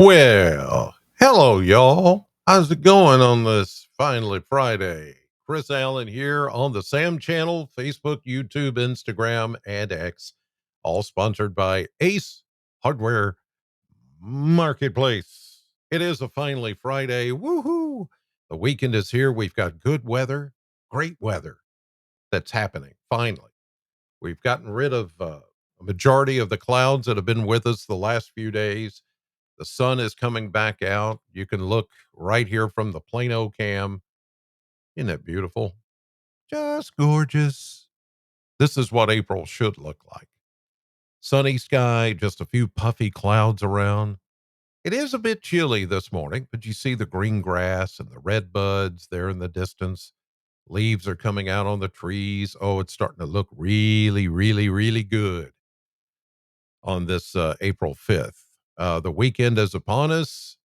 Well, hello, y'all. How's it going on this finally Friday? Chris Allen here on the Sam channel, Facebook, YouTube, Instagram, and X, all sponsored by Ace Hardware Marketplace. It is a finally Friday. Woohoo! The weekend is here. We've got good weather, great weather that's happening finally. We've gotten rid of a majority of the clouds that have been with us the last few days. The sun is coming back out. You can look right here from the Plano cam. Isn't that beautiful? Just gorgeous. This is what April should look like. Sunny sky, just a few puffy clouds around. It is a bit chilly this morning, but you see the green grass and the red buds there in the distance. Leaves are coming out on the trees. Oh, it's starting to look really, really, really good on this April 5th. The weekend is upon us.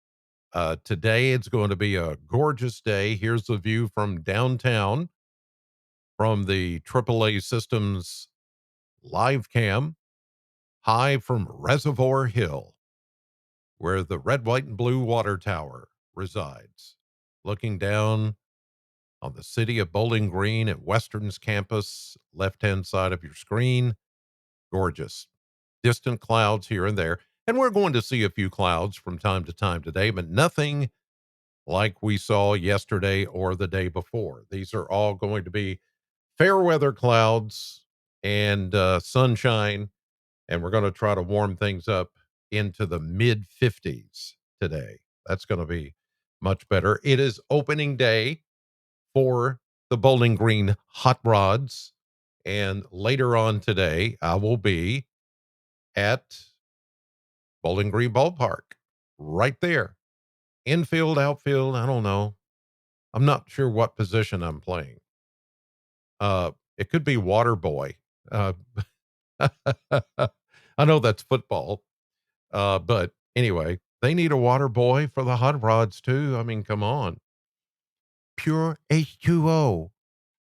Today it's going to be a gorgeous day. Here's the view from downtown from the AAA Systems live cam, high from Reservoir Hill, where the red, white, and blue water tower resides. Looking down on the city of Bowling Green at Western's campus, left hand side of your screen. Gorgeous. Distant clouds here and there. And we're going to see a few clouds from time to time today, but nothing like we saw yesterday or the day before. These are all going to be fair weather clouds and sunshine, and we're going to try to warm things up into the mid 50s today. That's going to be much better. It is opening day for the Bowling Green Hot Rods, and later on today, I will be at Bowling Green Ballpark right there. Infield, outfield, I don't know. I'm not sure what position I'm playing. It could be water boy. Uh, I know that's football. But anyway, they need a water boy for the hot rods too. I mean, come on. Pure H2O.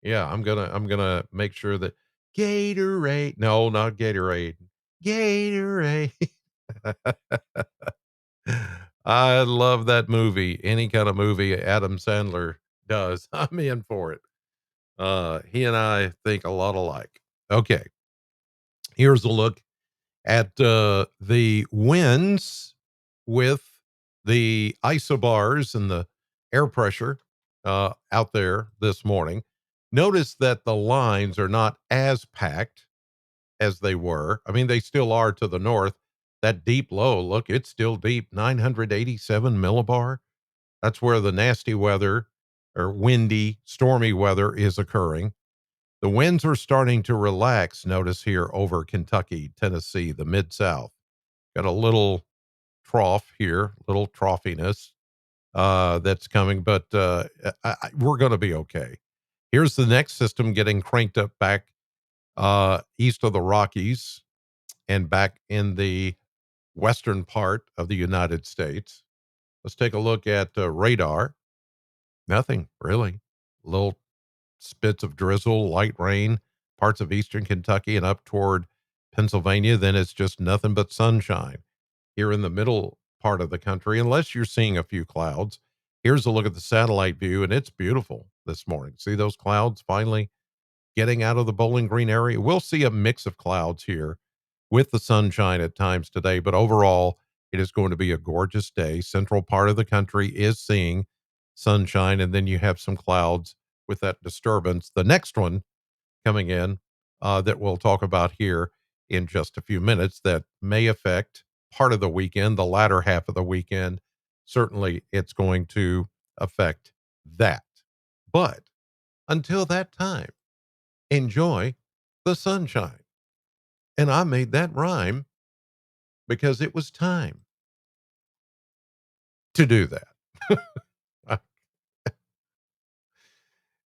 Yeah, I'm gonna make sure that Gatorade. No, not Gatorade. Gatorade. I love that movie. Any kind of movie Adam Sandler does, I'm in for it. He and I think a lot alike. Okay, here's a look at the winds with the isobars and the air pressure out there this morning. Notice that the lines are not as packed as they were. I mean, they still are to the north. That deep low, look, it's still deep, 987 millibar. That's where the nasty weather or windy, stormy weather is occurring. The winds are starting to relax. Notice here over Kentucky, Tennessee, the mid South. Got a little trough here, little troughiness that's coming, but we're going to be okay. Here's the next system getting cranked up back east of the Rockies and back in the western part of the United States. Let's take a look at radar. Nothing really. Little spits of drizzle, light rain, parts of eastern Kentucky and up toward Pennsylvania. Then it's just nothing but sunshine here in the middle part of the country, unless you're seeing a few clouds. Here's a look at the satellite view, and it's beautiful this morning. See those clouds finally getting out of the Bowling Green area? We'll see a mix of clouds here with the sunshine at times today, but overall, it is going to be a gorgeous day. Central part of the country is seeing sunshine, and then you have some clouds with that disturbance. The next one coming in that we'll talk about here in just a few minutes that may affect part of the weekend, the latter half of the weekend. Certainly, it's going to affect that. But until that time, enjoy the sunshine. And I made that rhyme because it was time to do that.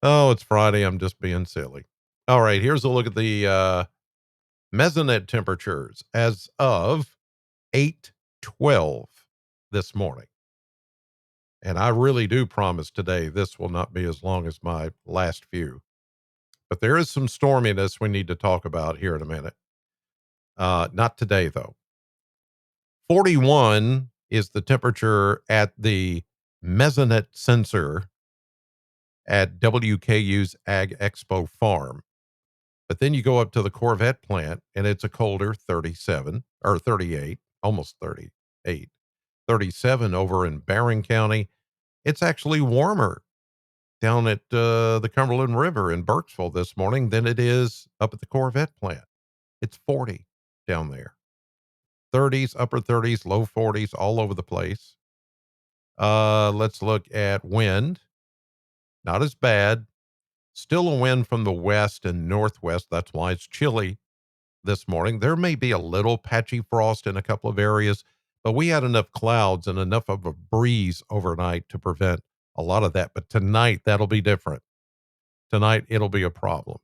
Oh, it's Friday. I'm just being silly. All right, here's a look at the mesonet temperatures as of 8:12 this morning. And I really do promise today this will not be as long as my last few. But there is some storminess we need to talk about here in a minute. Not today, though. 41 is the temperature at the mesonet sensor at WKU's Ag Expo Farm. But then you go up to the Corvette plant and it's a colder 37 or 38, almost 38, 37 over in Barron County. It's actually warmer down at the Cumberland River in Burkesville this morning than it is up at the Corvette plant. It's 40 down there. 30s, upper 30s, low 40s, all over the place. Let's look at wind. Not as bad. Still a wind from the west and northwest. That's why it's chilly this morning. There may be a little patchy frost in a couple of areas, but we had enough clouds and enough of a breeze overnight to prevent a lot of that. But tonight, that'll be different. Tonight, it'll be a problem.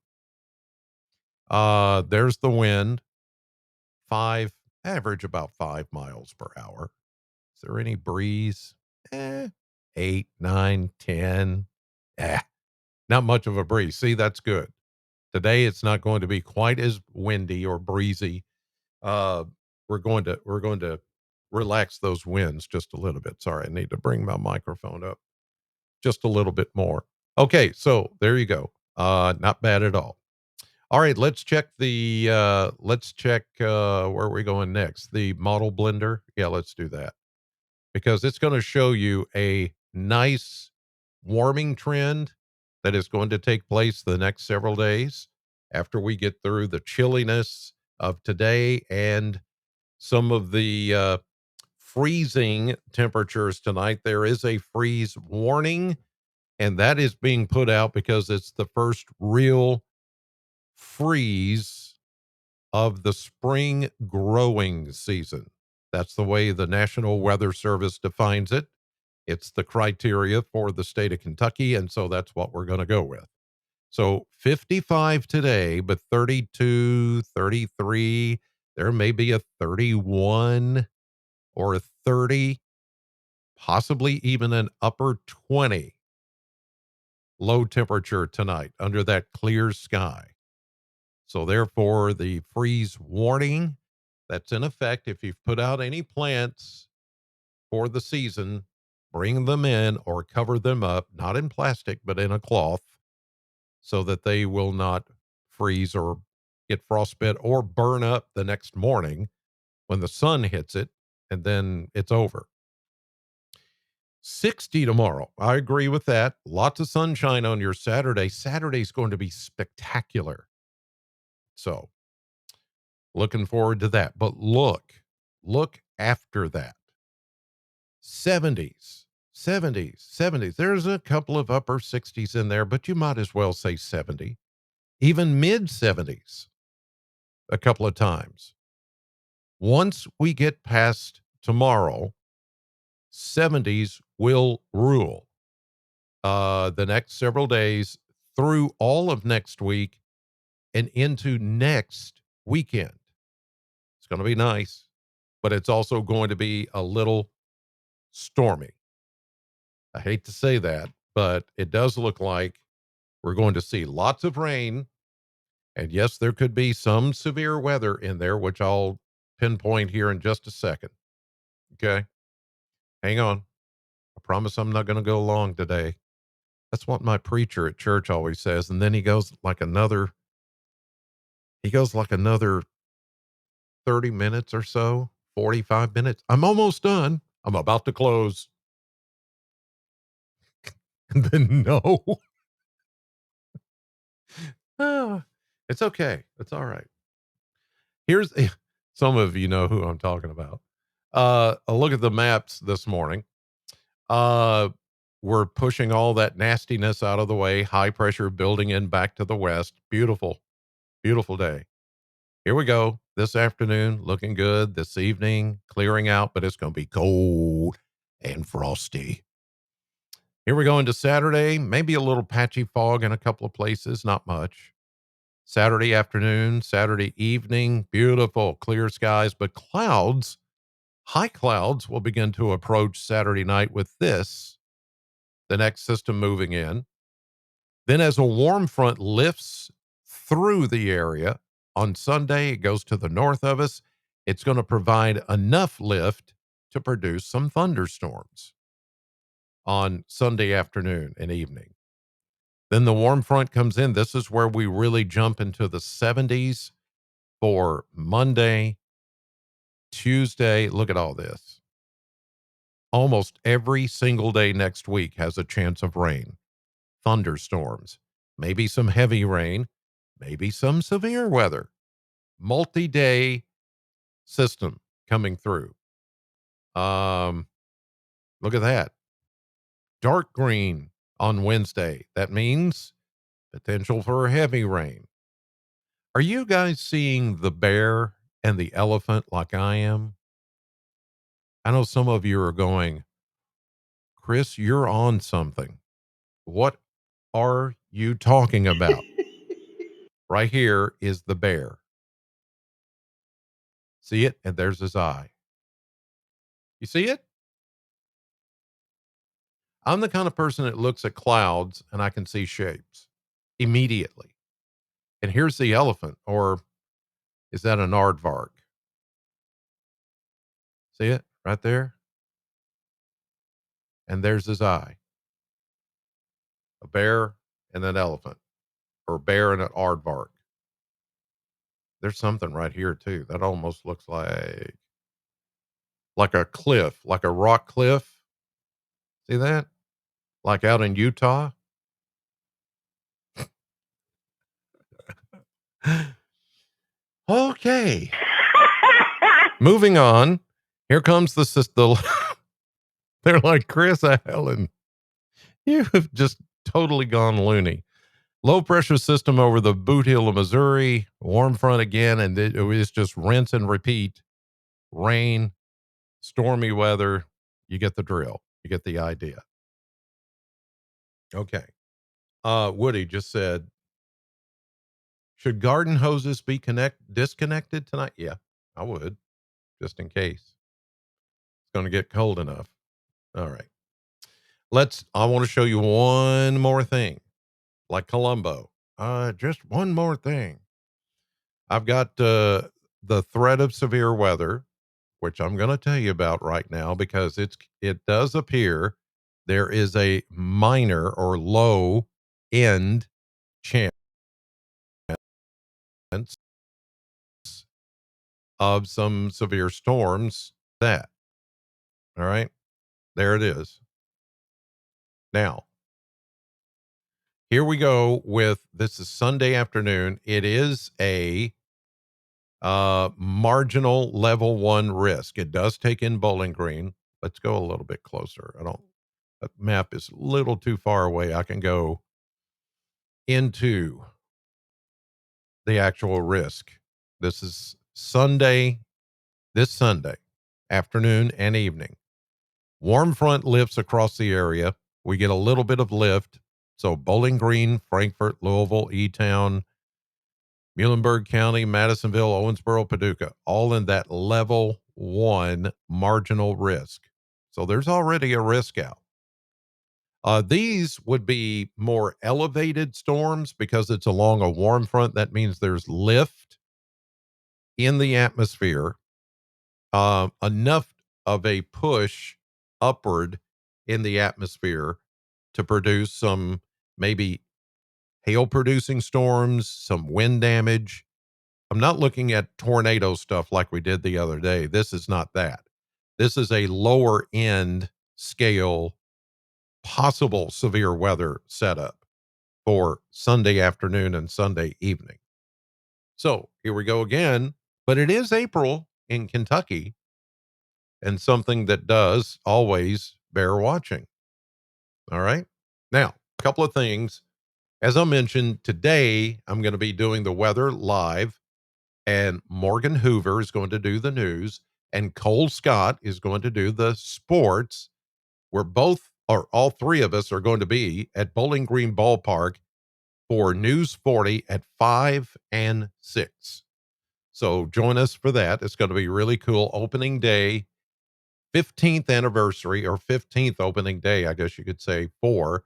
There's the wind. Average about 5 miles per hour. Is there any breeze? 8, 9, 10. Not much of a breeze. See, that's good. Today, it's not going to be quite as windy or breezy. Uh, we're going to relax those winds just a little bit. Sorry, I need to bring my microphone up just a little bit more. Okay, so there you go. Not bad at all. All right, let's check where are we going next? The model blender. Yeah, let's do that because it's going to show you a nice warming trend that is going to take place the next several days after we get through the chilliness of today and some of the freezing temperatures tonight. There is a freeze warning, and that is being put out because it's the first real freeze of the spring growing season. That's the way the National Weather Service defines it. It's the criteria for the state of Kentucky, and so that's what we're going to go with. So 55 today, but 32, 33. There may be a 31 or a 30, possibly even an upper 20 low temperature tonight under that clear sky. So therefore, the freeze warning that's in effect, if you've put out any plants for the season, bring them in or cover them up, not in plastic, but in a cloth, so that they will not freeze or get frostbite or burn up the next morning when the sun hits it, and then it's over. 60 tomorrow. I agree with that. Lots of sunshine on your Saturday. Saturday's going to be spectacular. So, looking forward to that. But look after that. 70s, 70s, 70s. There's a couple of upper 60s in there, but you might as well say 70, even mid 70s a couple of times. Once we get past tomorrow, 70s will rule the next several days through all of next week and into next weekend. It's going to be nice, but it's also going to be a little stormy. I hate to say that, but it does look like we're going to see lots of rain. And yes, there could be some severe weather in there, which I'll pinpoint here in just a second. Okay. Hang on. I promise I'm not going to go long today. That's what my preacher at church always says. And then he goes like another 30 minutes or so, 45 minutes. I'm almost done. I'm about to close. And then no. Ah, it's okay. It's all right. Here's some of you know who I'm talking about. A look at the maps this morning. Uh, we're pushing all that nastiness out of the way. High pressure building in back to the west. Beautiful, beautiful day. Here we go. This afternoon, looking good. This evening, clearing out, but it's going to be cold and frosty. Here we go into Saturday. Maybe a little patchy fog in a couple of places, not much. Saturday afternoon, Saturday evening, beautiful, clear skies, but clouds, high clouds will begin to approach Saturday night with the next system moving in. Then, as a warm front lifts through the area on Sunday, it goes to the north of us. It's going to provide enough lift to produce some thunderstorms on Sunday afternoon and evening. Then the warm front comes in. This is where we really jump into the 70s for Monday, Tuesday. Look at all this. Almost every single day next week has a chance of rain, thunderstorms, maybe some heavy rain, maybe some severe weather, multi-day system coming through. Look at that. Dark green on Wednesday. That means potential for heavy rain. Are you guys seeing the bear and the elephant like I am? I know some of you are going, Chris, you're on something. What are you talking about? Right here is the bear. See it? And there's his eye. You see it? I'm the kind of person that looks at clouds and I can see shapes immediately. And here's the elephant, or is that an aardvark? See it right there? And there's his eye. A bear and an elephant, or a bear and an aardvark. There's something right here too. That almost looks like a cliff, like a rock cliff. See that? Like out in Utah. Okay. Moving on. Here comes the system. They're like, Chris Allen, you have just totally gone loony. Low pressure system over the Boot Hill of Missouri, warm front again, and it was just rinse and repeat. Rain, stormy weather. You get the drill. You get the idea. Okay. Woody just said, should garden hoses be disconnected tonight? Yeah, I would, just in case. It's going to get cold enough. All right. I want to show you one more thing, like Columbo. Just one more thing. I've got the threat of severe weather, which I'm going to tell you about right now because it does appear there is a minor or low end chance of some severe storms. All right, there it is. Now, here we go with this is Sunday afternoon. It is a marginal level 1 risk. It does take in Bowling Green. Let's go a little bit closer. That map is a little too far away. I can go into the actual risk. This is this Sunday afternoon and evening. Warm front lifts across the area. We get a little bit of lift. So Bowling Green, Frankfort, Louisville, E-Town, Muhlenberg County, Madisonville, Owensboro, Paducah, all in that level 1 marginal risk. So there's already a risk out. These would be more elevated storms because it's along a warm front. That means there's lift in the atmosphere, enough of a push upward in the atmosphere to produce some maybe hail producing storms, some wind damage. I'm not looking at tornado stuff like we did the other day. This is not that. This is a lower end scale possible severe weather setup for Sunday afternoon and Sunday evening. So here we go again, but it is April in Kentucky and something that does always bear watching. All right. Now, a couple of things. As I mentioned, today I'm going to be doing the weather live, and Morgan Hoover is going to do the news, and Cole Scott is going to do the sports. We're both, or all three of us, are going to be at Bowling Green Ballpark for News 40 at 5 and 6. So join us for that. It's going to be really cool. Opening day, 15th anniversary, or 15th opening day, I guess you could say, for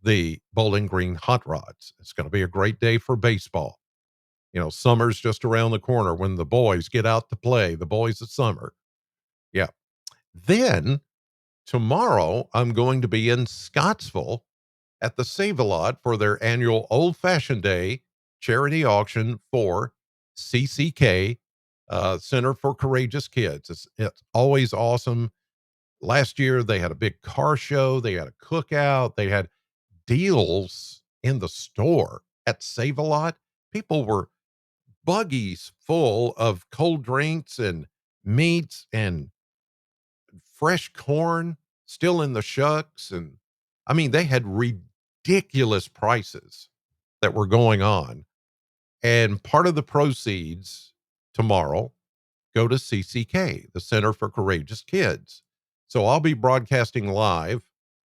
the Bowling Green Hot Rods. It's going to be a great day for baseball. You know, summer's just around the corner when the boys get out to play, the boys of summer. Yeah. Then tomorrow, I'm going to be in Scottsville at the Save a Lot for their annual Old Fashioned Day charity auction for CCK, Center for Courageous Kids. It's always awesome. Last year, they had a big car show, they had a cookout, they had deals in the store at Save a Lot. People were buggies full of cold drinks and meats and fresh corn still in the shucks. And I mean, they had ridiculous prices that were going on. And part of the proceeds tomorrow go to CCK, the Center for Courageous Kids. So I'll be broadcasting live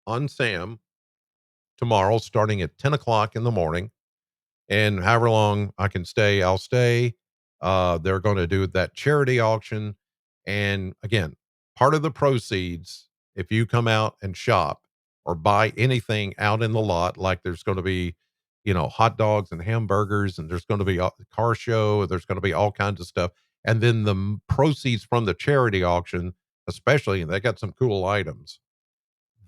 on SAM tomorrow, starting at 10 o'clock in the morning. And however long I can stay, I'll stay. They're going to do that charity auction. And again, part of the proceeds, if you come out and shop or buy anything out in the lot, like there's going to be, hot dogs and hamburgers, and there's going to be a car show, there's going to be all kinds of stuff. And then the proceeds from the charity auction, especially, and they got some cool items,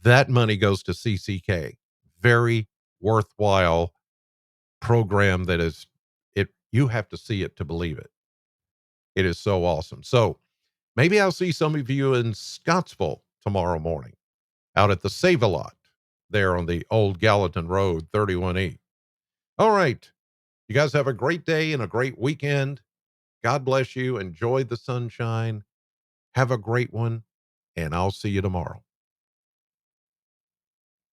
that money goes to CCK. Very worthwhile program that is it you have to see it to believe it. It is so awesome. So maybe I'll see some of you in Scottsville tomorrow morning out at the Save a Lot there on the old Gallatin Road 31E. All right. You guys have a great day and a great weekend. God bless you. Enjoy the sunshine. Have a great one, and I'll see you tomorrow.